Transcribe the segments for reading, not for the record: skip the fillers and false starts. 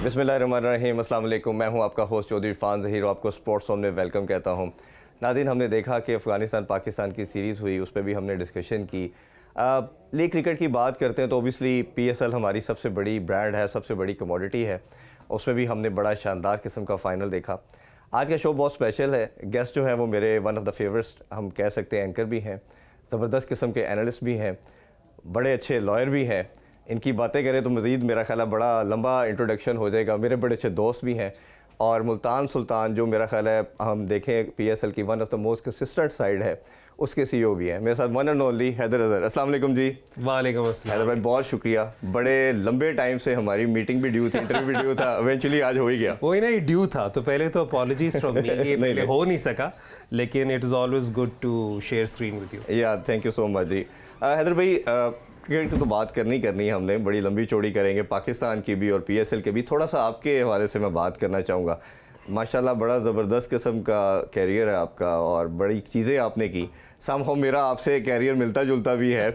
बिस्मिल्लाहिर्रहमानिर्रहीम, अस्सलाम वालेकुम। मैं हूं आपका होस्ट चौधरी इरफान ज़हीर, आपको स्पोर्ट्स जोन में वेलकम कहता हूं। नाज़रीन, हमने देखा कि अफ़गानिस्तान पाकिस्तान की सीरीज़ हुई, उस पर भी हमने डिस्कशन की। लीग क्रिकेट की बात करते हैं तो ओबियसली PSL हमारी सबसे बड़ी ब्रांड है, सबसे बड़ी कमोडिटी है। उसमें भी हमने बड़ा शानदार किस्म का फ़ाइनल देखा। आज का शो बहुत स्पेशल है। गेस्ट जो है वो मेरे वन ऑफ़ द फेवरेट्स हम कह सकते हैं, एंकर भी हैं, ज़बरदस्त किस्म के एनालिस्ट भी हैं, बड़े अच्छे लॉयर भी हैं। इनकी बातें करें तो मज़ीद मेरा ख़्याल है बड़ा लंबा इंट्रोडक्शन हो जाएगा। मेरे बड़े अच्छे दोस्त भी हैं और मुल्तान सुल्तान जो मेरा ख़्याल है हम देखें PSL की one of the most consistent side है, उसके CEO भी हैं। मेरे साथ one and only Haider Azhar. अस्सलाम वालेकुम जी। वालेकुम अस्सलाम। हैदर भाई बहुत शुक्रिया, बड़े लंबे टाइम से हमारी मीटिंग भी ड्यू थी, इंटरव्यू भी ड्यू था, इवेंचुअली आज हो ही गया। वही ना, ये ड्यू था तो पहले तो अपॉलॉजीज फ्रॉम मी, ये पहले हो नहीं सका, लेकिन it is always good to share screen with you. या thank you so much ji. Haider भाई, क्रिकेट की तो बात करनी है हमने, बड़ी लंबी चौड़ी करेंगे, पाकिस्तान की भी और PSL के भी। थोड़ा सा आपके हवाले से मैं बात करना चाहूँगा। माशाल्लाह बड़ा ज़बरदस्त किस्म का कैरियर है आपका और बड़ी चीज़ें आपने की। समहाउ मेरा आपसे कैरियर मिलता जुलता भी है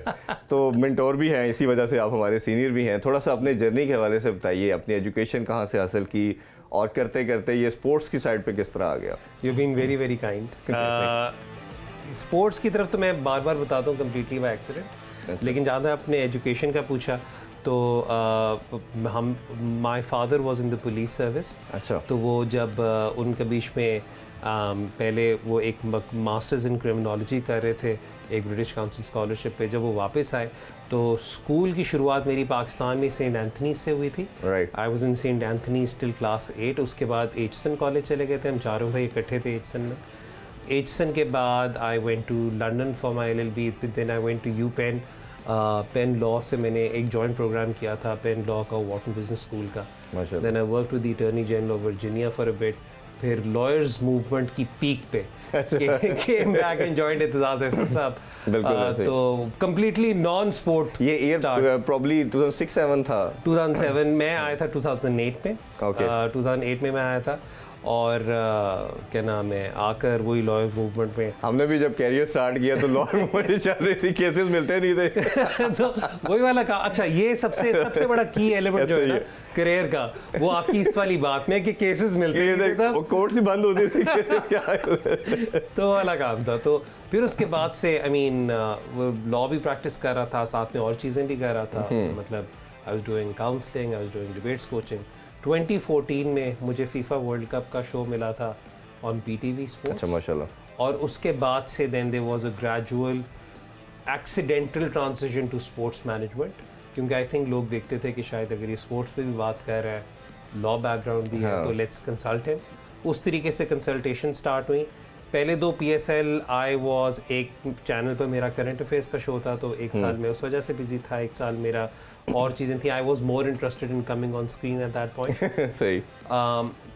तो मेंटोर भी हैं, इसी वजह से आप हमारे सीनियर भी हैं। थोड़ा सा अपने जर्नी के हवाले से बताइए, अपनी एजुकेशन कहाँ से हासिल की और करते करते ये स्पोर्ट्स की साइड पे किस तरह आ गया। You been very very kind. Sports की तरफ तो मैं बार बार बताता हूँ कम्प्लीटली बाय एक्सीडेंट, लेकिन जहाँ तक आपने एजुकेशन का पूछा तो हम my father was in the police service. अच्छा। तो वो जब उनके बीच में पहले वो एक मास्टर्स इन क्रिमिनोलॉजी कर रहे थे एक ब्रिटिश काउंसिल स्कॉलरशिप पे, जब वो वापस आए तो स्कूल की शुरुआत मेरी पाकिस्तान में सेंट एंथनीज से हुई थी। I was in saint Anthony's till class 8। उसके बाद एचसन कॉलेज चले गए थे, हम चारों भाई इकट्ठे थे एचसन में। एचसन के बाद I went to London for my LLB, then I went to U Penn. Penn law से मैंने एक जॉइंट प्रोग्राम किया था, पेन लॉ का, वॉटन बिजनेस स्कूल का। Then I work with the attorney general of Virginia for a bit. फिर lawyers movement की peak पे came back and joined Aitzaz Ahsan साहब। तो कंप्लीटली नॉन स्पोर्ट। ये ईयर प्रॉब्ली 2006-7 था। 2007 में आया था, 2008 में। 2008 में मैं आया था और क्या नाम है, आकर वही लॉयर मूवमेंट में। हमने भी जब कैरियर स्टार्ट किया तो लॉयर मूवमेंट चल रही थी, केसेस मिलते नहीं थे तो वही वाला कहा। अच्छा, ये सबसे बड़ा की एलिमेंट जो है ना करियर का, वो आपकी इस वाली बात में कि केसेस मिलते नहीं थे, कोर्ट से बंद होती थी तो वाला काम था। तो फिर उसके बाद से आई मीन लॉ भी प्रैक्टिस कर रहा था, साथ में और चीज़ें भी कर रहा था। मतलब I was doing counselling, I was doing debates coaching. 2014 में मुझे फीफा वर्ल्ड कप का शो मिला था ऑन PTV स्पोर्ट्स। अच्छा, माशाल्लाह। और उसके बाद से then there was a gradual accidental transition to sports management, क्योंकि आई थिंक लोग देखते थे कि शायद अगर ये स्पोर्ट्स पे भी बात कर रहा है, लॉ बैकग्राउंड भी है, तो लेट्स कंसल्ट हिम। उस तरीके से कंसल्टेशन स्टार्ट हुई। पहले 2 PSL आई वाज, एक चैनल पर मेरा करंट अफेयर्स का शो था तो एक साल में उस वजह से बिजी था, एक साल मेरा और चीज़ें थी। I was more interested in coming on screen at that point. सही।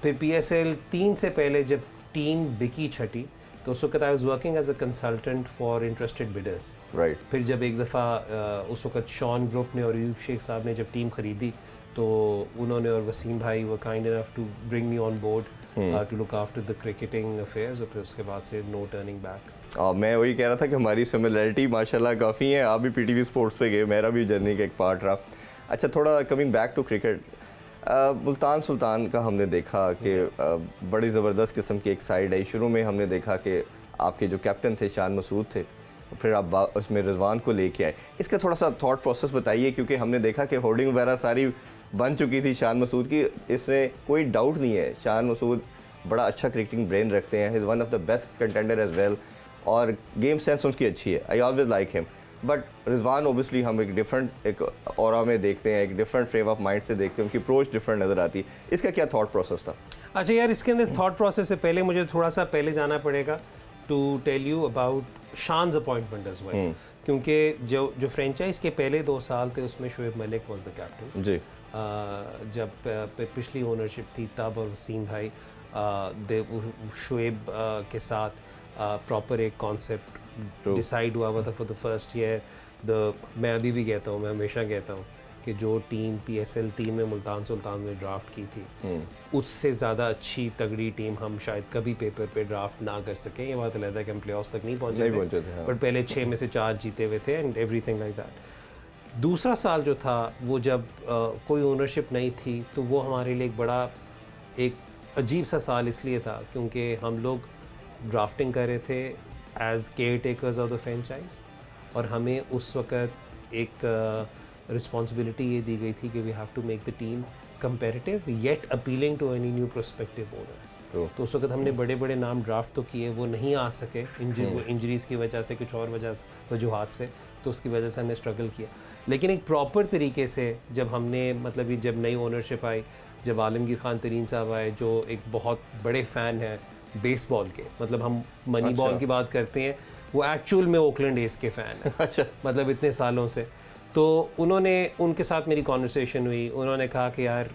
फिर PSL 3 से पहले जब टीम बिकी छठी तो उस वक्त I was working as a consultant for interested bidders. Right. फिर जब एक दफ़ा उस वक्त शॉन ग्रुप ने और यूब शेख साहब ने जब टीम खरीदी तो उन्होंने और वसीम भाई वो kind enough to bring me on board to look after the cricketing affairs. और फिर उसके बाद से नो टर्निंग बैक। मैं वही कह रहा था कि हमारी सिमिलरिटी माशाल्लाह काफ़ी है। आप भी PTV स्पोर्ट्स पे गए, मेरा भी जर्नी का एक पार्ट रहा। अच्छा, थोड़ा coming back to cricket, Multan Sultan का हमने देखा कि बड़ी ज़बरदस्त किस्म की एक साइड है। शुरू में हमने देखा कि आपके जो कैप्टन थे शान मसूद थे, फिर आप उसमें रिजवान को लेके आए। इसका थोड़ा सा थॉट प्रोसेस बताइए, क्योंकि हमने देखा कि होर्डिंग वगैरह सारी बन चुकी थी शान मसूद की, इसमें कोई डाउट नहीं है। शान मसूद बड़ा अच्छा क्रिकेटिंग ब्रेन रखते हैं, is one of the best contender as well, और गेम सेंस उनकी अच्छी है। I always like him. But Rizwan obviously हम एक डिफरेंट एक ऑरा में देखते हैं, एक डिफरेंट फ्रेम ऑफ माइंड से देखते हैं, उनकी अप्रोच डिफरेंट नज़र आती है। इसका क्या थॉट प्रोसेस था? अच्छा यार, इसके अंदर थॉट प्रोसेस से पहले मुझे थोड़ा सा पहले जाना पड़ेगा to tell you about Shan's appointment as well, क्योंकि जो फ्रेंचाइज के पहले 2 साल थे उसमें Shoaib Malik was the captain जी। जब पिछली ओनरशिप थी तब और वसीम भाई शोएब के साथ प्रॉपर एक कॉन्सेप्ट डिसाइड हुआ था फॉर द फर्स्ट ईयर। मैं अभी भी कहता हूँ, मैं हमेशा कहता हूँ कि जो टीम PSL 3 में मुल्तान सुल्तान ने ड्राफ्ट की थी उससे ज़्यादा अच्छी तगड़ी टीम हम शायद कभी पेपर पे ड्राफ्ट ना कर सकें। ये बात अलग है कि हम प्ले ऑफ तक नहीं पहुँचे थे, बट पहले 6 में से 4 जीते हुए थे एंड एवरीथिंग लाइक दैट। दूसरा साल जो था वो जब कोई ओनरशिप नहीं थी, तो वो हमारे लिए एक बड़ा एक अजीब सा साल इसलिए था क्योंकि हम लोग ड्राफ्टिंग कर रहे थे as care takers of the franchise, और हमें उस वक़्त एक रिस्पॉन्सिबिलिटी ये दी गई थी कि we have to make the team comparative yet appealing to any new prospective owner. तो उस वक्त हमने बड़े बड़े नाम ड्राफ्ट तो किए, वो नहीं आ सके इंजरीज़ की वजह से, कुछ और वजूहत से, तो उसकी वजह से हमने स्ट्रगल किया। लेकिन एक प्रॉपर तरीके से जब हमने मतलब ये जब नई ओनरशिप आई, जब आलमगीर खान तरीन साहब आए जो एक बहुत बड़े फ़ैन हैं बेसबॉल के, मतलब हम मनी बॉल की बात करते हैं, वो एक्चुअल में ओकलैंड एस के फ़ैन हैं। अच्छा। मतलब इतने सालों से। तो उन्होंने, उनके साथ मेरी कॉन्वर्सेशन हुई, उन्होंने कहा कि यार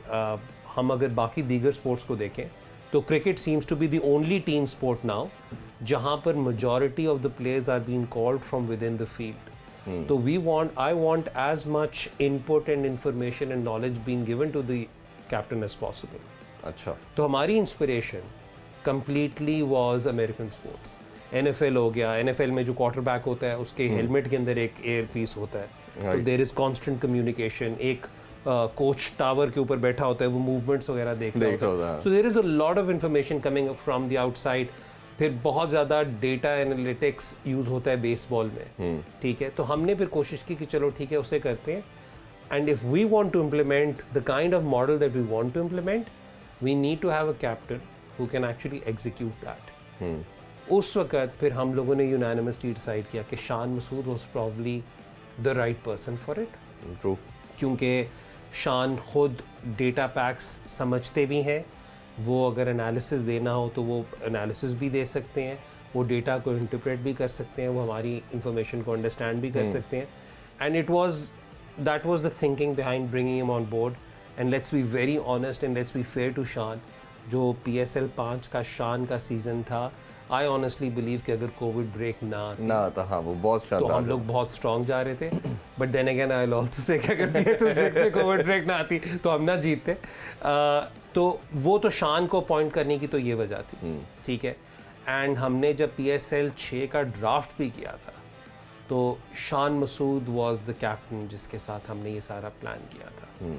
हम अगर बाकी दीगर स्पोर्ट्स को देखें तो cricket seems to be the only team sport now जहाँ पर majority of the players are being called from within the field. तो I want as much input and information and knowledge being given to the captain as possible. अच्छा। तो हमारी inspiration completely was American sports. NFL हो गया, NFL में जो quarterback होता है उसके हेलमेट के अंदर एक एयर पीस होता है, तो देयर इज कांस्टेंट कम्युनिकेशन। एक कोच टावर के ऊपर बैठा होता है, वो मूवमेंट्स वगैरह देख रहा होता है। So there is a lot of information coming from the outside. फिर बहुत ज़्यादा डेटा एनालिटिक्स यूज़ होता है बेसबॉल में, ठीक है। तो हमने फिर कोशिश की कि चलो ठीक है उसे करते हैं, and if we want to implement the kind of model that we want to implement, we need to have a captain who can actually execute that. उस वक़्त फिर हम लोगों ने यूनानिमसली डिसाइड किया कि Shan Masood was probably the right person for it. True. क्योंकि शान खुद डेटा पैक्स समझते भी हैं, वो अगर एनालिसिस देना हो तो वो एनालिसिस भी दे सकते हैं, वो डेटा को इंटरप्रेट भी कर सकते हैं, वो हमारी इंफॉर्मेशन को अंडरस्टैंड भी कर सकते हैं। And that was the thinking behind bringing him on board. And let's be very honest and let's be fair to Shan, जो PSL 5 का शान का सीज़न था, आई ऑनेस्टली बिलीव कि अगर कोविड ब्रेक ना था, हाँ वो बहुत शानदार, तो हम लोग बहुत स्ट्रॉन्ग जा रहे थे। But then again I will also say कि अगर PSL 6 में कोविड ब्रेक ना आती तो हम ना जीतते। तो वो तो शान को अपॉइंट करने की तो ये वजह थी, ठीक है। एंड हमने जब PSL 6 का ड्राफ्ट भी किया था तो शान मसूद वाज द कैप्टन जिसके साथ हमने ये सारा प्लान किया था।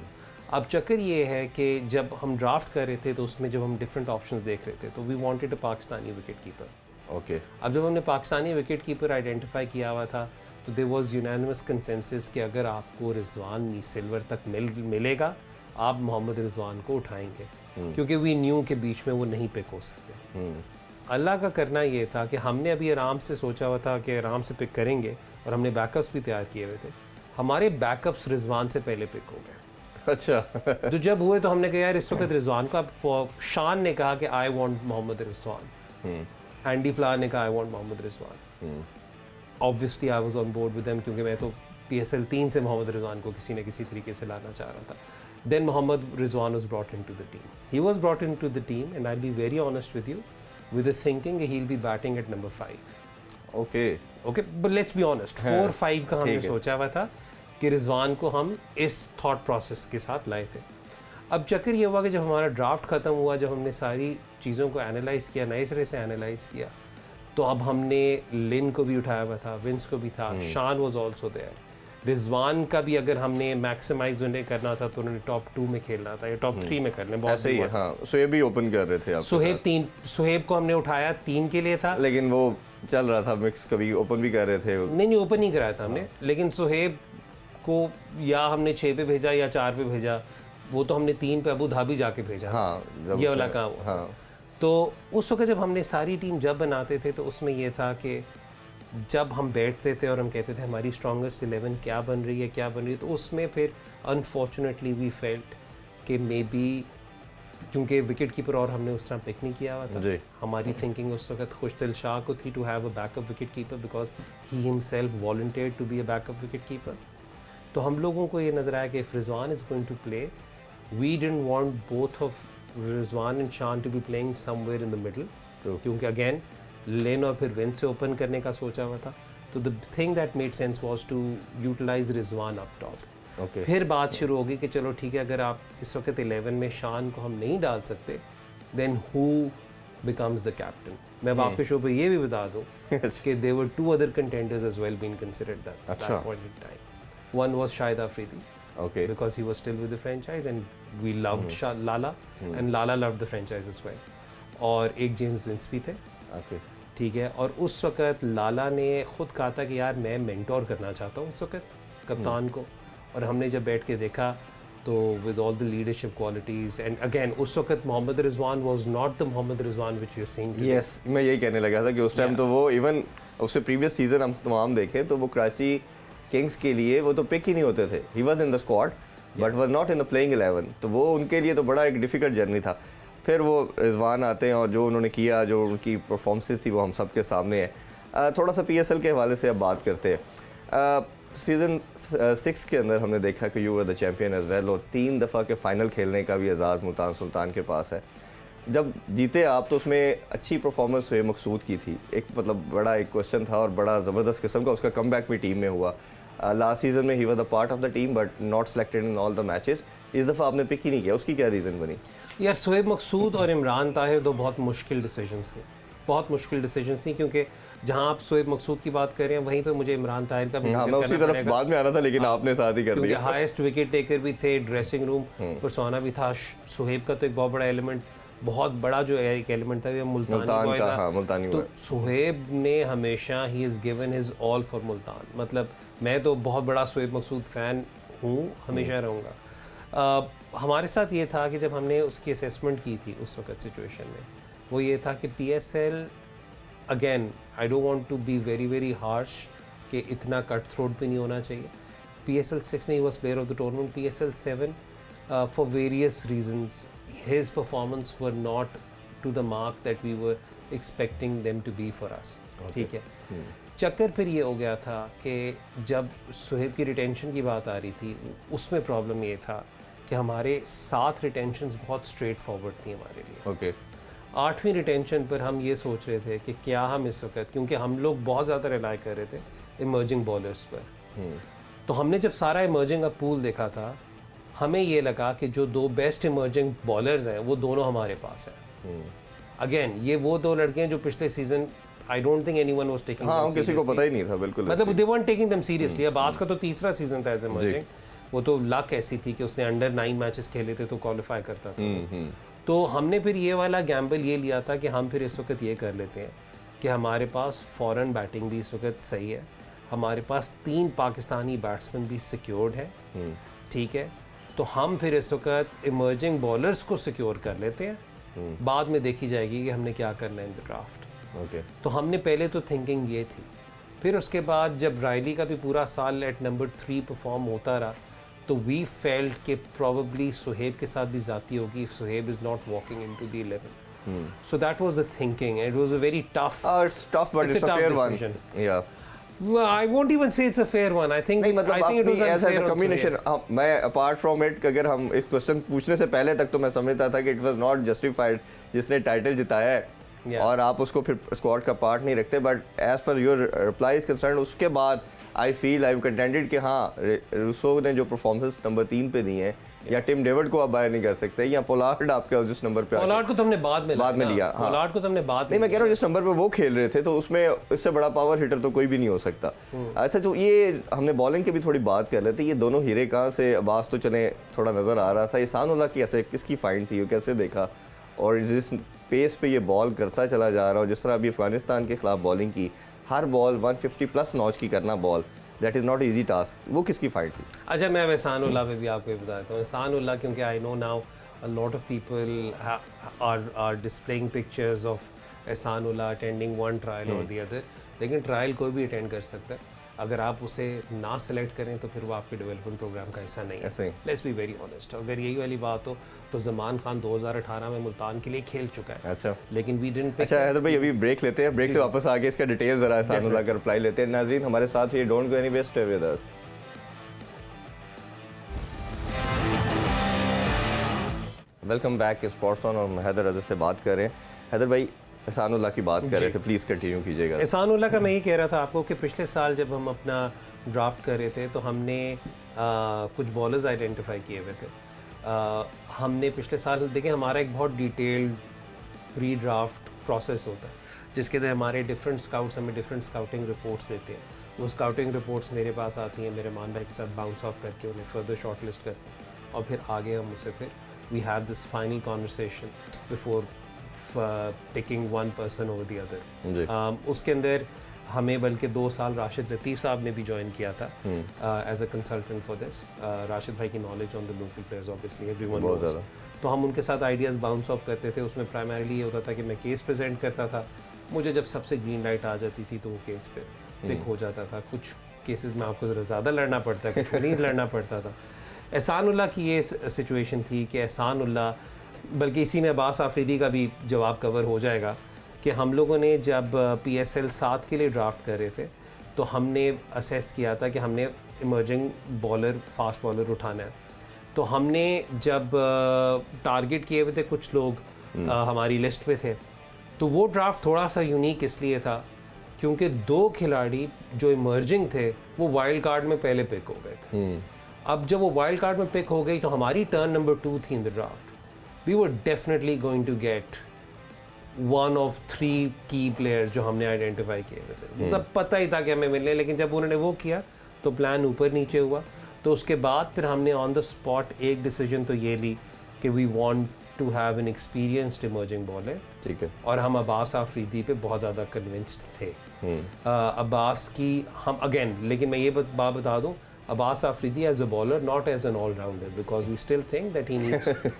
अब चक्कर ये है कि जब हम ड्राफ्ट कर रहे थे तो उसमें जब हम डिफरेंट ऑप्शंस देख रहे थे तो we wanted a Pakistani wicket keeper. Okay. अब जब हमने पाकिस्तानी विकेट कीपर आइडेंटिफाई किया हुआ था तो देयर वाज यूनानिमस कंसेंसस कि अगर आपको रिजवान सिल्वर तक मिलेगा आप मोहम्मद रिजवान को उठाएंगे, क्योंकि वी न्यू के बीच में वो नहीं पिक हो सकते। अल्लाह का करना ये था कि हमने अभी आराम से सोचा हुआ था कि आराम से पिक करेंगे, और हमने बैकअप्स भी तैयार किए हुए थे। हमारे बैकअप्स रिजवान से पहले पिक हो गए। अच्छा। तो जब हुए तो हमने कहा यार इस वक्त रिजवान का, शान ने कहा कि I want Mohammad Rizwan, Andy Flower ने कहा I want Mohammad Rizwan. Obviously I was on board with them, क्योंकि मैं तो PSL 3 से मोहम्मद रिजवान को किसी न किसी तरीके से लाना चाह रहा था। Then Mohammad Rizwan was brought into the team, he was brought into the team, and I will be very honest with you, with the thinking he will be batting at number 5. Okay, but let's be honest, 4-5 का हमने सोचा हुआ था कि रिजवान को हम इस thought process के साथ लाए थे। अब चक्कर ये हुआ कि जब हमारा ड्राफ्ट ख़त्म हुआ, जब हमने सारी चीज़ों को एनालाइज़ किया, नए सिरे से एनालाइज़ किया, तो अब हमने लिन को भी उठाया हुआ था, विंस को भी था, शान वाज आल्सो देयर। रिजवान का भी अगर हमने मैक्सिमाइज उन्हें करना था तो उन्होंने टॉप 2 में खेलना था या टॉप 3 में करने, बहुत ऐसे ही है। हाँ, सुहेब भी ओपन कर रहे थे आप। सुहेब को हमने उठाया 3 के लिए था, लेकिन वो चल रहा था मिक्स, कभी ओपन भी कर रहे थे। नहीं ओपन नहीं कराया था हमने, लेकिन सुहेब को या हमने 6 पे भेजा या 4 पे भेजा, वो तो हमने 3 पे अबू धाबी जाके भेजा। हाँ, ये वाला काम। हाँ। तो उस वक्त जब हमने सारी टीम जब बनाते थे तो उसमें ये था कि जब हम बैठते थे और हम कहते थे हमारी स्ट्रॉन्गेस्ट 11 क्या बन रही है, तो उसमें फिर अनफॉर्चुनेटली वी फेल्ट कि मे बी, क्योंकि विकेट कीपर और हमने उस तरह पिक नहीं किया हुआ था, हमारी थिंकिंग उस वक्त खुशदिल शाह को थी to have a backup wicket keeper, because he himself volunteered to be a backup wicket keeper. तो हम लोगों को ये नज़र आया कि if Rizwan is going to play, we didn't want both of Rizwan and Shan to be playing somewhere in the middle, क्योंकि again लेन और फिर विंस से ओपन करने का सोचा हुआ था। तो the thing that made sense was to utilize Rizwan up top. फिर बात शुरू होगी कि चलो ठीक है, अगर आप इस वक्त 11 में शान को हम नहीं डाल सकते, then who becomes the captain. मैं अब आपके शो पे ये भी बता दूं कि there were 2 other contenders as well being considered that point in time. One was Shahid Afridi, okay because he was still with the franchise and we loved Lala and Lala loved the franchise as well. और एक James Vince भी थे, okay ठीक है। और उस वक़्त लाला ने ख़ुद कहा था कि यार मैं मेंटोर करना चाहता हूँ उस वक़्त कप्तान को। और हमने जब बैठ के देखा तो with all the leadership qualities and again उस वक़्त Mohammad Rizwan was not the Mohammad Rizwan which you are seeing. Yes, मैं यही कहने लगा था कि उस टाइम तो वो इवन उससे प्रीवियस सीजन हम तमाम देखें तो वो कराची किंग्स के लिए वो तो पिक ही नहीं होते थे। He was in the squad but was not in the playing 11, तो वो उनके लिए तो बड़ा एक डिफ़िकल्ट जर्नी था। फिर वो रिजवान आते हैं और जो उन्होंने किया, जो उनकी परफॉर्मेंसेस थी वो हम सब के सामने है। थोड़ा सा PSL के हवाले से अब बात करते हैं। सीज़न 6 के अंदर हमने देखा कि you were the champion as well, और 3 दफ़ा के फ़ाइनल खेलने का भी एजाज़ मुल्तान सुल्तान के पास है। जब जीते आप तो उसमें अच्छी परफॉर्मेंस हुए मकसूद की थी, एक मतलब बड़ा एक क्वेश्चन था और बड़ा ज़बरदस्त किस्म का उसका कमबैक भी टीम में हुआ। लास्ट सीज़न में he was the part of the team but not selected in all the matches. इस दफ़ा आपने पिक ही नहीं किया, उसकी क्या रीज़न बनी? यार शोएब मकसूद और इमरान ताहिर दो बहुत मुश्किल डिसीजंस थे, बहुत मुश्किल डिसीजंस थी, क्योंकि जहां आप शोएब मकसूद की बात कर रहे हैं वहीं पे मुझे इमरान ताहिर का भी हाँ, मैं उसी तरफ बाद में आना था लेकिन आपने साथ ही कर दिया। हाईएस्ट विकेट टेकर भी थे, ड्रेसिंग रूम परसोना भी था। सुहेब का तो एक बहुत बड़ा एलिमेंट, बहुत बड़ा जो एक एलिमेंट था वो मुल्तानी का। हाँ, मुल्तानी तो सुहेब ने हमेशा he is given his all for Multan. मतलब मैं तो बहुत बड़ा शोएब मकसूद फ़ैन हूँ, हमेशा रहूँगा। हमारे साथ ये था कि जब हमने उसकी असेसमेंट की थी उस वक्त सिचुएशन में, वो ये था कि PSL again I don't want to be very very harsh कि इतना कट थ्रोट भी नहीं होना चाहिए। PSL 6 में he was player of the tournament. PSL 7 for various reasons his performance were not to the mark that we were expecting them to be for us, ठीक है। चक्कर फिर ये हो गया था कि जब सुहेब की रिटेंशन की बात आ रही थी उसमें प्रॉब्लम ये था कि हमारे 7 रिटेंशंस बहुत स्ट्रेट फॉरवर्ड थी हमारे लिए। ओके 8वीं रिटेंशन पर हम ये सोच रहे थे कि क्या हम इस वक्त, क्योंकि हम लोग बहुत ज़्यादा रिलाई कर रहे थे इमर्जिंग बॉलर्स पर, तो हमने जब सारा इमर्जिंग का पूल देखा था हमें ये लगा कि जो 2 बेस्ट इमर्जिंग बॉलर्स हैं वो दोनों हमारे पास हैं। अगेन ये वो 2 लड़के हैं जो पिछले season I don't think anyone was taking, हाँ, किसी को पता ही नहीं था बिल्कुल, मतलब दे weren't taking them seriously। अब आज का तो तीसरा सीज़न था एज इमर्जिंग, वो तो लक ऐसी थी कि उसने अंडर 9 मैचेस खेले थे तो क्वालिफाई करता था। तो हमने फिर ये वाला गैम्बल ये लिया था कि हम फिर इस वक्त ये कर लेते हैं कि हमारे पास फॉरेन बैटिंग भी इस वक्त सही है, हमारे पास 3 पाकिस्तानी बैट्समैन भी सिक्योर्ड है, ठीक है। तो हम फिर इस वक्त इमर्जिंग बॉलर्स को सिक्योर कर लेते हैं, बाद में देखी जाएगी कि हमने क्या करना है इन द ड्राफ्ट। ओके तो हमने पहले तो थिंकिंग ये थी। फिर उसके बाद जब रायली का भी पूरा साल एट नंबर 3 परफॉर्म होता रहा तो वी फेल्ट कि प्रोबेबली सुहेब के साथ भी जाती होगी if Suhaib is not walking into the 11। So that was the thinking, it was a very tough, it's tough but it's a fair one. या I won't even say it's a fair one. I think नहीं, मतलब I think it was ऐसा unfair also, combination. मैं apart from it अगर हम इस question पूछने से पहले तक तो मैं समझता था कि इट वाज नॉट जस्टिफाइड जिसने टाइटल जिताया है और आप उसको फिर स्क्वाड का पार्ट नहीं रखते, but as per your reply is concern उसके बाद आई फील आई कंटेंटेड कि हाँ रूसो ने जो परफॉर्मेंस नंबर 3 पे दी है या टिम डेविड को आप बाय नहीं कर सकते, या पोलार्ड आपके जिस नंबर पे पोलार्ड को तो हमने बाद में लिया। हाँ, पोलार्ड को तो हमने बाद नहीं, मैं कह रहा हूँ जिस नंबर पे वो खेल रहे थे तो उसमें इससे बड़ा पावर हिटर तो कोई भी नहीं हो सकता। अच्छा, तो ये हमने बॉलिंग की भी थोड़ी बात कर लेते, ये दोनों हीरे कहाँ से, अब्बास तो चले थोड़ा नज़र आ रहा था, एहसानुल्लाह की ऐसे किसकी फाइंड थी, कैसे देखा, और जिस पेस पे ये बॉल करता चला जा रहा, और जिस तरह अभी अफगानिस्तान के खिलाफ बॉलिंग की, हर बॉल 150+ नॉच की करना ball, that is not easy task, वो किसकी फाइट थी? अच्छा, मैं एहसानुल्लाह पे भी आपको बता देता हूँ। एहसानुल्लाह, क्योंकि I know now a lot of people are displaying pictures of Ehsanullah attending one trial और दी अदर, लेकिन ट्रायल कोई भी अटेंड कर सकता है। अगर आप उसे ना सेलेक्ट करें तो फिर वो आपके डेवलपमेंट प्रोग्राम का हिस्सा नहीं है। लेट्स बी वेरी ऑनेस्ट, अगर यही वाली बात हो तो ज़मान खान 2018 में मुल्तान के लिए खेल चुका है। अच्छा, लेकिन वी डिडंट। अच्छा हैदर भाई, अभी ब्रेक लेते हैं, ब्रेक से वापस आके इसका डिटेल जरा एहसानुल्लाह का रिप्लाई लेते हैं। नाज़रीन हमारे साथ ये don't go anywhere, stay with us. Welcome back sports on, और हैदर रज़ा से बात कर रहे हैं। हैदर भाई एहसानुल्लाह की बात कर रहे थे, प्लीज़ कंटिन्यू कीजिएगा। एहसानुल्लाह का मैं ये कह रहा था आपको कि पिछले साल जब हम अपना ड्राफ्ट कर रहे थे तो हमने कुछ बॉलर्स आइडेंटिफाई किए हुए थे। हमने पिछले साल देखें, हमारा एक बहुत डिटेल्ड प्री ड्राफ्ट प्रोसेस होता है जिसके अंदर हमारे डिफरेंट स्काउट्स हमें डिफरेंट स्काउटिंग रिपोर्ट्स देते हैं। वो स्काउटिंग रिपोर्ट्स मेरे पास आती हैं, मेरे मान भाई के साथ बाउंस ऑफ करके उन्हें फर्दर शॉर्ट लिस्ट करते हैं और फिर आगे हम उससे फिर we have this final conversation before picking one person over the other. उसके अंदर हमें बल्कि 2 साल राशिद लतीफ़ साहब ने भी ज्वाइन किया था as a consultant for this. Rashid भाई की knowledge on the local players obviously everyone knows, तो हम उनके साथ आइडियाज़ बाउंस ऑफ करते थे। उसमें प्राइमरीली ये होता था कि मैं केस प्रेजेंट करता था, मुझे जब सबसे ग्रीन लाइट आ जाती थी तो वो केस पे पिक हो जाता था। कुछ केसेस में आपको ज़रा ज़्यादा लड़ना पड़ता है, कुछ नहीं लड़ना पड़ता था। एहसानुल्लाह की ये सिचुएशन थी कि एहसानुल्लाह, बल्कि इसी में अब्बास आफरीदी का भी जवाब कवर हो जाएगा कि हम लोगों ने जब PSL 7 के लिए ड्राफ्ट कर रहे थे तो हमने असेस किया था कि हमने इमर्जिंग बॉलर, फास्ट बॉलर उठाना है। तो हमने जब टारगेट किए हुए थे कुछ लोग हमारी लिस्ट पे थे, तो वो ड्राफ्ट थोड़ा सा यूनिक इसलिए था क्योंकि 2 खिलाड़ी जो इमर्जिंग थे वो वाइल्ड कार्ड में पहले पिक हो गए थे। अब जब वो वाइल्ड कार्ड में पिक हो गई तो हमारी टर्न नंबर 2 थी in the draft. We were definitely going to get one of 3 की प्लेयर्स जो हमने आइडेंटिफाई किए हुए थे। मतलब पता ही था कि हमें मिलने, लेकिन जब उन्होंने वो किया तो प्लान ऊपर नीचे हुआ। तो उसके बाद फिर हमने ऑन द स्पॉट एक डिसीजन तो ये ली कि we want to have an experienced emerging bowler. ठीक है। और हम अब्बास आफरीदी पे बहुत ज़्यादा कन्विंस्ड थे। अब्बास की हम अगेन, लेकिन मैं ये बात बता दूं, Abbas Afridi as a bowler, not as an all-rounder, because we still think that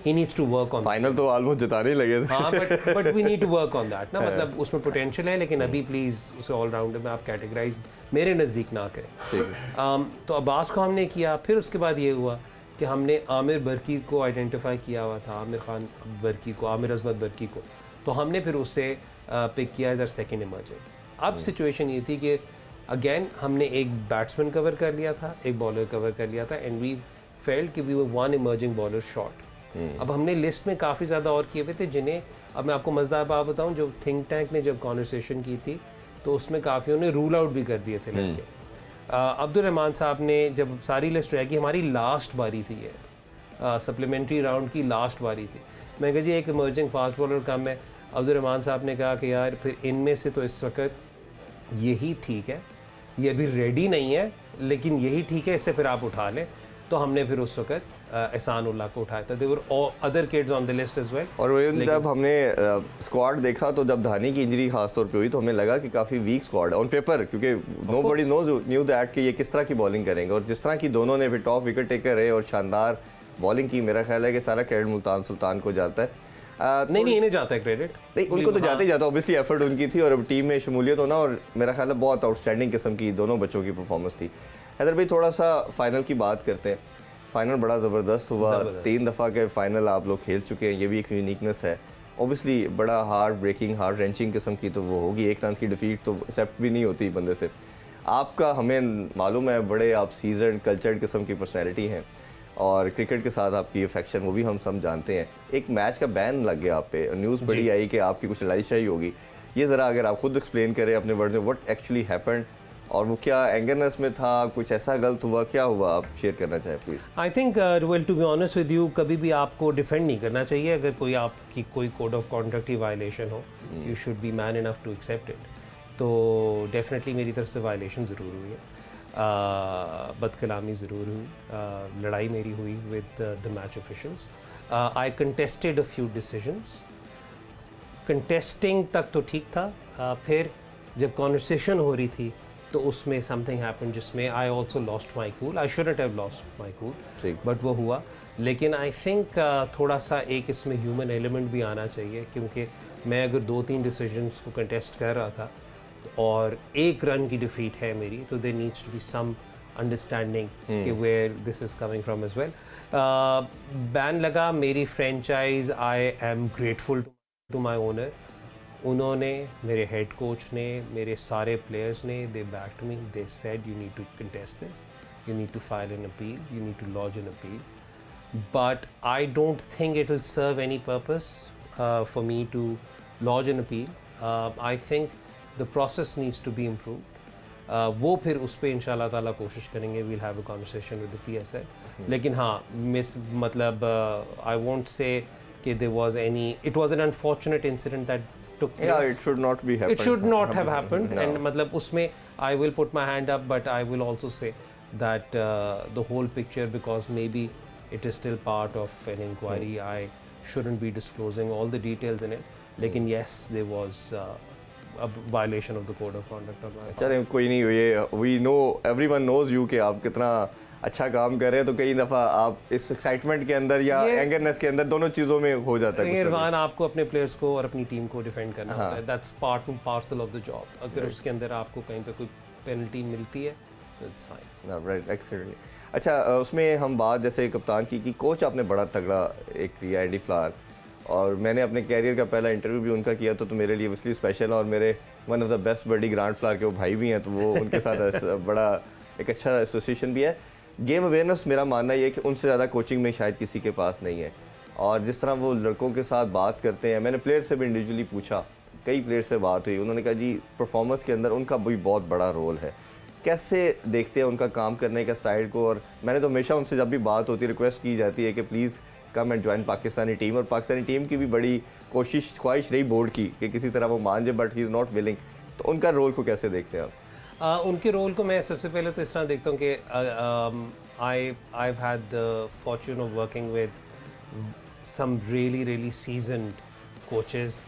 he needs to work on. Final तो ऑलमोस्ट जिताने ही लगे थे। हाँ, but we need to work on that ना, मतलब उसमें पोटेंशियल है, लेकिन अभी प्लीज़ उसे ऑल-राउंडर में आप कैटेगराइज मेरे नज़दीक ना करें। ठीक है। तो अब्बास को हमने किया। फिर उसके बाद ये हुआ कि हमने आमिर बरकी को आइडेंटिफाई किया हुआ था, आमिर खान बरकी को, आमिर अजमत बरकी को, तो हमने फिर उससे पिक किया एज अ सेकेंड इमर्जर। अब सिचुएशन ये थी कि अगेन हमने एक बैट्समैन कवर कर लिया था, एक बॉलर कवर कर लिया था, एंड वी फेल्ट कि we were one emerging bowler short. अब हमने लिस्ट में काफ़ी ज़्यादा और किए हुए थे जिन्हें, अब मैं आपको मज़ेदार बात बताऊं, जो थिंक टैंक ने जब कॉन्वर्सेशन की थी तो उसमें काफ़ियों ने रूल आउट भी कर दिए थे लड़के। अब्दुल रहमान साहब ने जब सारी लिस्ट रहेगी, हमारी लास्ट बारी थी ये, सप्लीमेंट्री राउंड की लास्ट बारी थी, मैं कहा जी एक इमर्जिंग फास्ट बॉलर कम है। अब्दुल रहमान साहब ने कहा कि यार फिर इनमें से तो इस वक्त यही ठीक है, ये अभी रेडी नहीं है, लेकिन यही ठीक है, इससे फिर आप उठा लें। तो हमने फिर उस वक्त एहसानुल्लाह को उठाया था। There were other kids on the list as well. और जब हमने स्क्वाड देखा तो जब धानी की इंजरी खास तौर पे हुई तो हमें लगा कि काफ़ी वीक स्क्वाड है ऑन पेपर, क्योंकि नोबडी न्यू दैट कि ये किस तरह की बॉलिंग करेंगे। और जिस तरह की दोनों ने फिर टॉप विकेट टेकर रहे और शानदार बॉलिंग की, मेरा ख्याल है कि सारा क्रेडिट मुल्तान सुल्तान को जाता है। नहीं, इन्हें जाता है क्रेडिट। नहीं, उनको तो जाते ही जाता, ऑब्वियसली एफर्ट उनकी थी और अब टीम में शमूलियत होना, और मेरा ख्याल है बहुत आउटस्टैंडिंग किस्म की दोनों बच्चों की परफॉर्मेंस थी। हैदर भाई, थोड़ा सा फाइनल की बात करते हैं। फाइनल बड़ा ज़बरदस्त हुआ, 3 दफ़ा के फाइनल आप लोग खेल चुके हैं, ये भी एक यूनिकनेस है। ऑब्वियसली बड़ा हार्ड ब्रेकिंग, हार्ड रेंचिंग किस्म की तो वो होगी, 1 रन की डिफीट तो एक्सेप्ट भी नहीं होती बंदे से। आपका हमें मालूम है बड़े आप सीजन कल्चर्ड किस्म की पर्सनैलिटी हैं और क्रिकेट के साथ आपकी अफेक्शन वो भी हम सब जानते हैं। एक मैच का बैन लग गया आप पे, न्यूज़ बड़ी आई कि आपकी कुछ लड़ाई शड़ाई होगी। ये ज़रा अगर आप खुद एक्सप्लेन करें अपने वर्ड में, व्हाट एक्चुअली हैपेंड, और वो क्या एंगरनेस में था, कुछ ऐसा गलत हुआ, क्या हुआ, आप शेयर करना चाहें please. I think well to be honest with you, कभी भी आपको डिफेंड नहीं करना चाहिए अगर कोई आपकी कोई कोड ऑफ कॉन्डक्ट की वायलेशन हो। You should be man enough to accept it. तो डेफिनेटली मेरी तरफ से वायलेशन ज़रूर हुई है, बदकलामी ज़रूर हुई, लड़ाई मेरी हुई with the match officials. I contested a few decisions, contesting तक तो ठीक था, फिर जब कॉन्वर्सेशन हो रही थी तो उसमें समथिंग हैपन जिसमें I also lost my cool. I shouldn't have lost my cool, but वो हुआ। लेकिन आई थिंक थोड़ा सा एक इसमें ह्यूमन एलिमेंट भी आना चाहिए, क्योंकि मैं अगर 2-3 डिसीजंस को कंटेस्ट कर रहा था और 1 रन की डिफीट है मेरी, तो there needs to be some understanding कि where this is coming from as well. Ban लगा, मेरी franchise, I am grateful to my owner. उन्होंने, मेरे हेड कोच ने, मेरे सारे प्लेयर्स ने, they backed me, they said you need to contest this, you need to file an appeal, you need to launch an appeal, but I don't think it will serve any purpose for me to launch an appeal. I think the process needs to be improved. वो फिर उस पर इंशाल्लाह ताला कोशिश करेंगे, we'll have a conversation with the PSL। लेकिन हाँ, मतलब आई वोंट से कि there was any, it was an unfortunate incident that took place. Yeah, it should not be happened. It should not have happened. No. And मतलब उसमें I will put my hand up, but I will also say that the whole picture, because maybe it is still part of an inquiry, I shouldn't be disclosing all the details in it. लेकिन yes, there was a violation of the code of conduct on my part. चले कोई नहीं, ये we know, everyone knows you कि आप कितना अच्छा काम कर रहे हैं, तो कई दफ़ा आप इस एक्साइटमेंट के अंदर या एंगरनेस के अंदर दोनों चीज़ों में हो जाता है। इरफान, आपको अपने प्लेयर्स को और अपनी टीम को डिफेंड करना होता है, that's part and parcel of the job. अगर उसके अंदर आपको कहीं पे कोई पेनल्टी मिलती है, दैट्स फाइन। Right, excellently. अच्छा, उसमें हम बात जैसे कप्तान की कि कोच आपने बड़ा तगड़ा एक किया, एंडी फ्लावर, और मैंने अपने कैरियर का पहला इंटरव्यू भी उनका किया, तो मेरे लिए इसलिए स्पेशल है, और मेरे one of the best buddy Grant Flower के वो भाई भी हैं, तो वो उनके साथ बड़ा एक अच्छा एसोसिएशन भी है। गेम अवेयरनेस मेरा मानना ये है कि उनसे ज़्यादा कोचिंग में शायद किसी के पास नहीं है, और जिस तरह वो लड़कों के साथ बात करते हैं, मैंने प्लेयर से भी इंडिविजुअली पूछा, कई प्लेयर से बात हुई, उन्होंने कहा जी परफॉर्मेंस के अंदर उनका भी बहुत बड़ा रोल है। कैसे देखते हैं उनका काम करने का स्टाइल को? और मैंने तो हमेशा उनसे जब भी बात होती है रिक्वेस्ट की जाती है कि please come and join Pakistani team, और पाकिस्तानी टीम की भी बड़ी ख्वाहिश रही बोर्ड की कि किसी तरह वो मान जाए, but he is not willing. तो उनका रोल को कैसे देखते हैं आप? उनके रोल को मैं सबसे पहले तो इस तरह देखता हूँ कि I've had the fortune of working with some really seasoned coaches,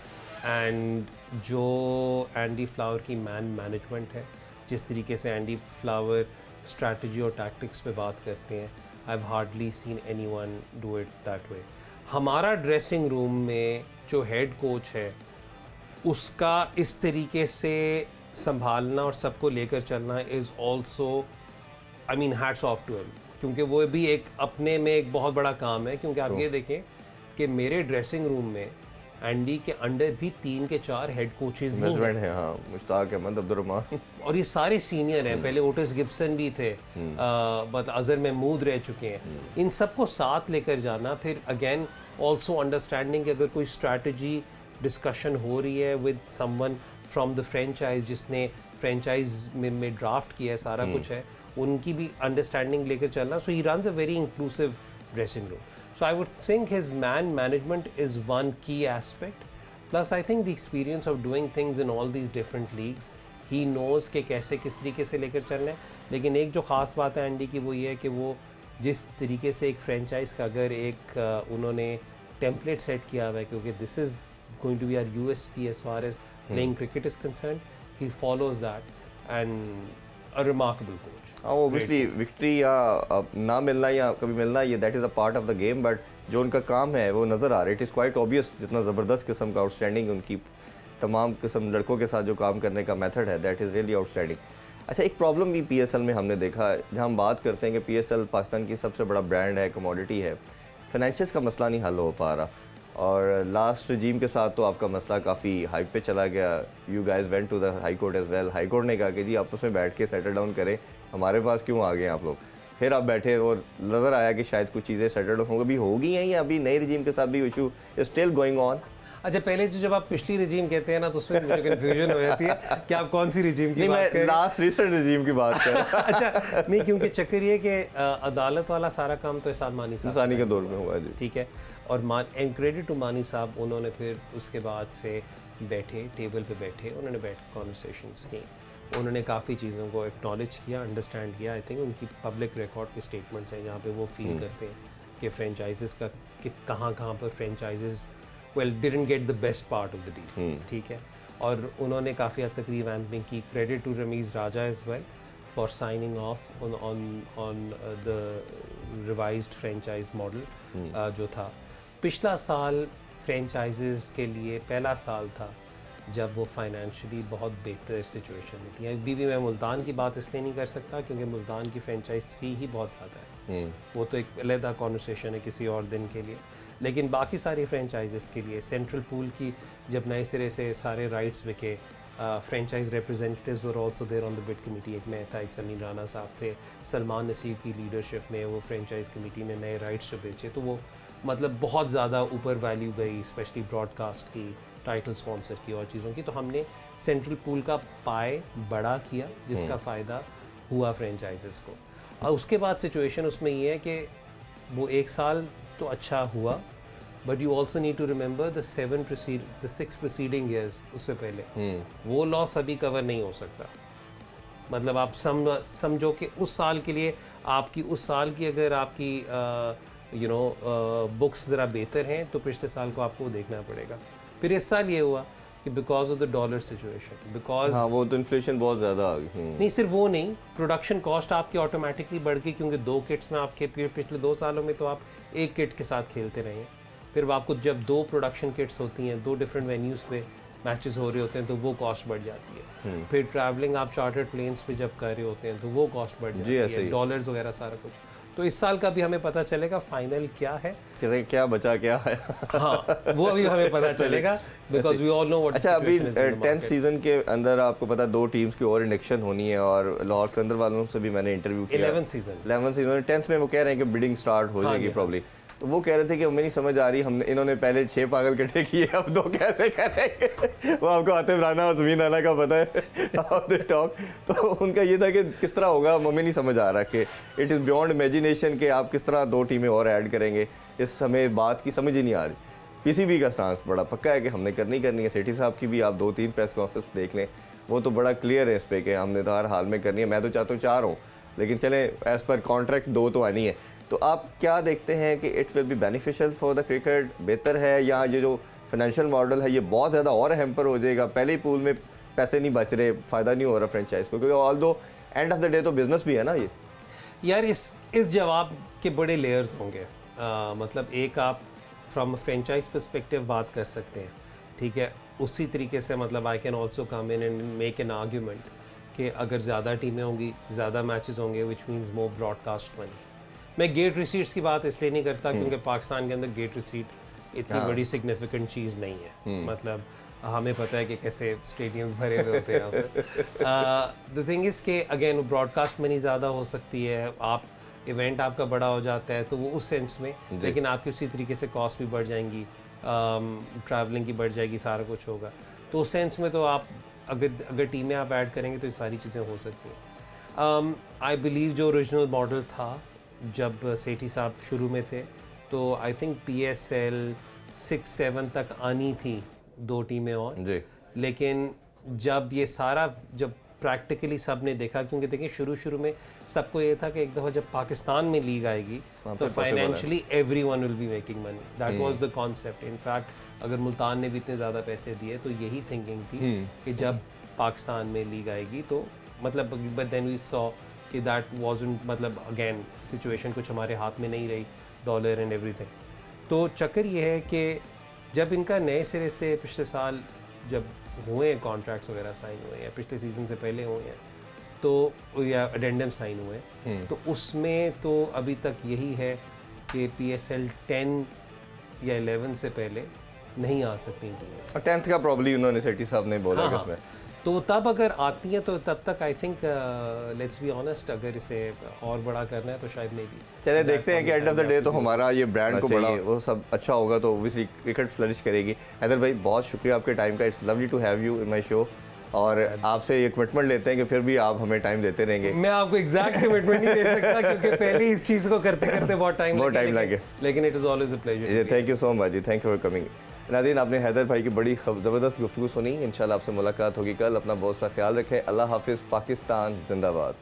and जो एंडी फ्लावर की मैनेजमेंट है, जिस तरीके से एंडी फ्लावर स्ट्रैटेजी और टैक्टिक्स पे बात करते हैं, I've hardly seen anyone do it that way. हमारा ड्रेसिंग रूम में जो हेड कोच है, उसका इस तरीके से संभालना और सबको लेकर चलना is also, I mean hats off to him, क्योंकि वो भी एक अपने में एक बहुत बड़ा काम है। क्योंकि आप ये देखें कि मेरे ड्रेसिंग रूम में एंडी के अंडर भी 3 के 4 हेड कोचेज हैं। हाँ, मुश्ताक अहमद, अब्दुर्रहमान, और ये सारे सीनियर हैं। पहले ओटिस गिब्सन भी थे, बट अजहर महमूद रह चुके हैं। इन सबको साथ लेकर जाना, फिर अगेन ऑल्सो अंडरस्टैंडिंग कि अगर कोई स्ट्रैटेजी डिस्कशन हो रही है with someone from the franchise, जिसने फ्रेंचाइज में ड्राफ्ट किया है, सारा कुछ है, उनकी भी अंडरस्टैंडिंग लेकर चलना। So he runs a very inclusive dressing room. So I would think his man management is one key aspect. Plus I think the experience of doing things in all these different leagues, he knows कि कैसे किस तरीके से लेकर चलना है. लेकिन एक जो ख़ास बात है एंडी की, वो ये है कि वो जिस तरीके से एक फ्रेंचाइज का अगर एक उन्होंने टेम्पलेट सेट किया हुआ है, क्योंकि this is going to be our USP as far as playing cricket is concerned, he follows that and a remarkable coach. Obviously victory या ना मिलना या कभी मिलना, ये that is a part of the game, but जो उनका काम है वो नज़र आ रहा है. इट इज़ क्वाइट ऑब्वियस जितना ज़बरदस्त किस्म का आउटस्टैंडिंग उनकी तमाम किस्म लड़कों के साथ जो काम करने का मेथड है, दैट इज़ रियली आउटस्टैंडिंग. अच्छा, एक प्रॉब्लम भी PSL में हमने देखा, जहाँ हम बात करते हैं कि PSL पाकिस्तान की सबसे बड़ा ब्रांड है, कमोडिटी है, फाइनेंशियल्स का मसला नहीं हल हो पा रहा. और लास्ट रजीम के साथ तो आपका मसला काफ़ी हाइप पे चला गया. You guys went to the high court as well. High court ने कहा कि जी आपस में बैठ के सेटल डाउन करें, हमारे पास क्यों आ गए आप लोग. फिर आप बैठे और नज़र आया कि शायद कुछ चीज़ें सेटल डाउन भी होगी हैं, या अभी नए रजीम के साथ भी इशू स्टिल गोइंग ऑन. अच्छा, पहले जो जब आप पिछली रजीम कहते हैं ना, तो उसमें मुझे कन्फ्यूजन हो जाती है कि आप कौन सी रजीम की बात कर रहे हैं. लास्ट रिसेंट रजीम की बात कर रहा हूं. अच्छा, नहीं, क्योंकि चक्कर ये कि अदालत वाला सारा काम तो एहसान मानी साहब के दौर में हुआ जी. ठीक है, और एंड क्रेडिट टू मानी साहब, उन्होंने फिर उसके बाद से बैठे, टेबल पे बैठे, उन्होंने बैठ कॉन्वर्सेशंस की, उन्होंने काफ़ी चीज़ों को एक्नॉलेज किया, अंडरस्टैंड किया. आई थिंक उनकी पब्लिक रिकॉर्ड के स्टेटमेंट्स हैं जहाँ पे वो फील करते हैं कि फ्रेंचाइजेस का कि कहाँ पर franchises didn't get the best part of the deal. ठीक है, और उन्होंने काफ़ी हद तक रिवैम्पिंग की. Credit to Ramiz Raja as well for signing off on the revised franchise model जो था. पिछला साल फ्रेंचाइजेस के लिए पहला साल था जब वो फाइनेंशियली बहुत बेहतर सिचुएशन में थी. अभी भी मैं मुल्तान की बात इसलिए नहीं कर सकता क्योंकि मुल्तान की फ्रेंचाइज फ़ी ही बहुत ज़्यादा है. वो तो एक अलग कॉन्वर्सेशन है किसी और दिन के लिए. लेकिन बाकी सारी फ्रेंचाइजेस के लिए सेंट्रल पूल की जब नए सिरे से सारे राइट्स बिके, फ्रेंचाइज रिप्रेजेंटेटिव्स और also there on the bid committee. एक मैं था, एक समीर राना साहब थे, सलमान नसीर की लीडरशिप में वो फ्रेंचाइज कमेटी ने नए राइट्स जो बेचे, तो वो मतलब बहुत ज़्यादा ऊपर वैल्यू गई, स्पेशली ब्रॉडकास्ट की, टाइटल स्पॉन्सर की और चीज़ों की. तो हमने सेंट्रल पूल का पाए बड़ा किया जिसका फ़ायदा हुआ फ्रेंचाइजेस को. और उसके बाद सिचुएशन उसमें ये है कि वो एक साल तो अच्छा हुआ, but you also need to remember the 6 preceding years उससे पहले वो लॉस अभी कवर नहीं हो सकता। मतलब आप समझो कि उस साल के लिए आपकी उस साल की अगर आपकी बुक्स ज़रा बेहतर हैं तो पिछले साल को आपको देखना पड़ेगा। फिर इस साल ये हुआ कि because of the dollar situation, because हाँ वो तो इन्फ्लेशन बहुत ज़्यादा आ गई। नहीं सिर्फ वो नहीं, प्रोडक्शन कॉस्ट आपकी ऑटोमेटिकली बढ़ गई क्योंकि 2 किट्स में आपके पिछले 2 सालों में तो आप एक किट के साथ खेलते रहे। फिर आपको जब 2 प्रोडक्शन किट्स होती हैं, 2 डिफरेंट वेन्यूज़ पे मैचेस हो रहे होते हैं तो वो कॉस्ट बढ़ जाती है। फिर ट्रैवलिंग आप चार्टर्ड प्लेन्स पे जब कर रहे होते हैं तो वो कॉस्ट बढ़ जाती है, डॉलर्स वगैरह सारा कुछ। तो इस साल का भी हमें पता चलेगा फाइनल क्या है, क्या बचा क्या है। हाँ वो अभी हमें पता चलेगा because we all know what. अच्छा अभी 10th सीजन के अंदर आपको पता 2 टीम्स की और इंडक्शन होनी है और लाहौर कलंदर वालों से भी मैंने इंटरव्यू किया। 11th सीजन 10th में वो कह रहे हैं कि बिडिंग स्टार्ट हो जाएगी प्रॉब्ली। तो वो कह रहे थे कि हमें नहीं समझ आ रही, हमने इन्होंने पहले 6 पागल इकट्ठे किए, अब 2 कैसे करेंगे। वो आपको आतिफ राना और ज़मीन राना का पता है ऑफ द टॉक। तो उनका ये था कि किस तरह होगा, हमें नहीं समझ आ रहा कि इट इज़ बियॉन्ड इमेजिनेशन कि आप किस तरह 2 टीमें और ऐड करेंगे। इस समय बात की समझ ही नहीं आ रही। पीसीबी का स्टांस बड़ा पक्का है कि हमने करनी है। सेठी साहब की भी आप 2-3 प्रेस कॉन्फ्रेंस देख लें, वो तो बड़ा क्लियर है इस पर कि हमने तो हर हाल में करनी है। मैं तो चाहता हूँ 4 हों, लेकिन चलें एज़ पर कॉन्ट्रैक्ट 2 तो आनी है। तो आप क्या देखते हैं कि it will be beneficial for the cricket, बेहतर है, या ये जो फाइनेंशियल मॉडल है ये बहुत ज़्यादा और हैम्पर हो जाएगा? पहले ही पूल में पैसे नहीं बच रहे, फ़ायदा नहीं हो रहा फ्रेंचाइज को, क्योंकि ऑल दो एंड ऑफ द डे तो बिजनेस भी है ना ये। यार इस जवाब के बड़े लेयर्स होंगे। मतलब एक आप फ्रॉम फ्रेंचाइज पर्सपेक्टिव बात कर सकते हैं, ठीक है। उसी तरीके से मतलब I can also come in and make an argument कि अगर ज़्यादा टीमें होंगी, ज़्यादा मैचेस होंगे, which means more broadcast money. मैं गेट रिसीट्स की बात इसलिए नहीं करता क्योंकि पाकिस्तान के अंदर गेट रिसीट इतनी बड़ी सिग्निफिकेंट चीज़ नहीं है। मतलब हमें पता है कि कैसे स्टेडियम्स भरे हुए होते हैं यहाँ पे। द थिंग इज़ के अगेन ब्रॉडकास्ट मनी ज़्यादा हो सकती है, आप इवेंट आपका बड़ा हो जाता है तो वो उस सेंस में, लेकिन आपकी उसी तरीके से कॉस्ट भी बढ़ जाएंगी, ट्रैवलिंग की बढ़ जाएगी, सारा कुछ होगा। तो उस सेंस में तो आप अगर टीमें आप ऐड करेंगे तो ये सारी चीज़ें हो सकती हैं। आई बिलीव जो ओरिजिनल मॉडल था जब सेठी साहब शुरू में थे तो आई थिंक PSL 6-7 तक आनी थी 2 टीमें और जी। लेकिन जब ये सारा जब प्रैक्टिकली सब ने देखा, क्योंकि देखिए शुरू में सबको ये था कि एक दफ़ा जब पाकिस्तान में लीग आएगी तो financially everyone will be making money, that was the concept. In fact अगर मुल्तान ने भी इतने ज़्यादा पैसे दिए तो यही थिंकिंग थी कि जब पाकिस्तान में लीग आएगी तो मतलब, बट देन वी सॉ कि दैट वाज़न्ट, मतलब अगेन सिचुएशन कुछ हमारे हाथ में नहीं रही, डॉलर एंड एवरीथिंग। तो चक्कर ये है कि जब इनका नए सिरे से पिछले साल जब हुए हैं कॉन्ट्रैक्ट्स वगैरह साइन हुए हैं, पिछले सीज़न से पहले हुए हैं तो या एडेंडम साइन हुए हैं, तो उसमें तो अभी तक यही है कि PSL 10 या 11 से पहले नहीं आ सकती टीमें। और 10th का प्रॉब्ली उन्होंने सेठी साहब ने बोला कि इसमें तो तब अगर आती हैं तो तब तक I think let's be honest अगर इसे और बड़ा करना है तो शायद नहीं भी। चले देखते हैं कि एंड ऑफ द डे तो हमारा ये ब्रांड को बड़ा वो सब अच्छा होगा तो ओबियसली क्रिकेट फ्लरिश करेगी। हैदर भाई बहुत शुक्रिया आपके टाइम का, it's lovely to have you in my show. और आपसे ये कमिटमेंट लेते हैं कि फिर भी आप हमें टाइम देते रहेंगे। मैं आपको एग्जैक्ट कमिटमेंट नहीं दे सकता क्योंकि पहले इस चीज़ को करते करते बहुत टाइम लगे, लेकिन it is always a pleasure. Thank you so much जी, थैंक यू फॉर कमिंग। नाज़रीन आपने हैदर भाई की बड़ी ज़बरदस्त गुफ्तगू सुनी। इंशाल्लाह आपसे मुलाकात होगी कल। अपना बहुत सा ख्याल रखें। अल्लाह हाफिज़। पाकिस्तान जिंदाबाद।